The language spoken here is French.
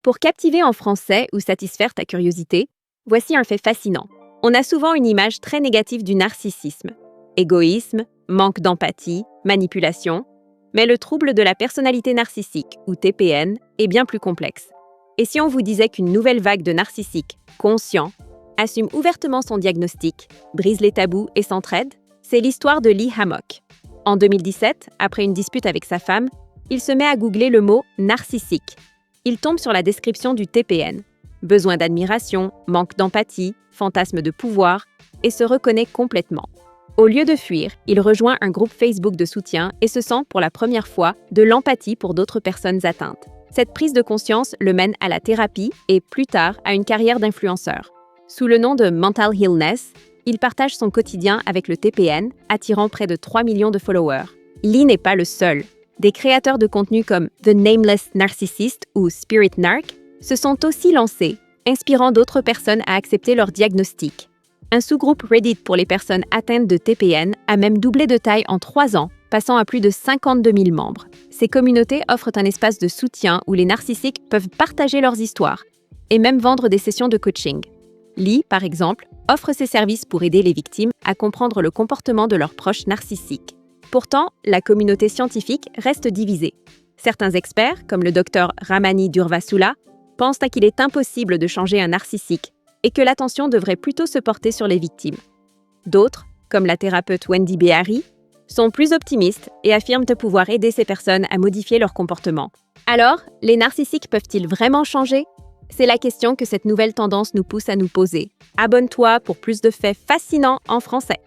Pour captiver en français ou satisfaire ta curiosité, voici un fait fascinant. On a souvent une image très négative du narcissisme. Égoïsme, manque d'empathie, manipulation. Mais le trouble de la personnalité narcissique, ou TPN, est bien plus complexe. Et si on vous disait qu'une nouvelle vague de narcissiques, conscients, assume ouvertement son diagnostic, brise les tabous et s'entraide? C'est l'histoire de Lee Hammock. En 2017, après une dispute avec sa femme, il se met à googler le mot « narcissique ». Il tombe sur la description du TPN. Besoin d'admiration, manque d'empathie, fantasme de pouvoir, et se reconnaît complètement. Au lieu de fuir, il rejoint un groupe Facebook de soutien et se sent pour la première fois de l'empathie pour d'autres personnes atteintes. Cette prise de conscience le mène à la thérapie et, plus tard, à une carrière d'influenceur. Sous le nom de Mental Illness, il partage son quotidien avec le TPN, attirant près de 3 millions de followers. Lee n'est pas le seul. Des créateurs de contenu comme The Nameless Narcissist ou Spirit Narc se sont aussi lancés, inspirant d'autres personnes à accepter leur diagnostic. Un sous-groupe Reddit pour les personnes atteintes de TPN a même doublé de taille en 3 ans, passant à plus de 52 000 membres. Ces communautés offrent un espace de soutien où les narcissiques peuvent partager leurs histoires et même vendre des sessions de coaching. Lee, par exemple, offre ses services pour aider les victimes à comprendre le comportement de leurs proches narcissiques. Pourtant, la communauté scientifique reste divisée. Certains experts, comme le docteur Ramani Durvasula, pensent qu'il est impossible de changer un narcissique et que l'attention devrait plutôt se porter sur les victimes. D'autres, comme la thérapeute Wendy Behary, sont plus optimistes et affirment pouvoir aider ces personnes à modifier leur comportement. Alors, les narcissiques peuvent-ils vraiment changer? C'est la question que cette nouvelle tendance nous pousse à nous poser. Abonne-toi pour plus de faits fascinants en français.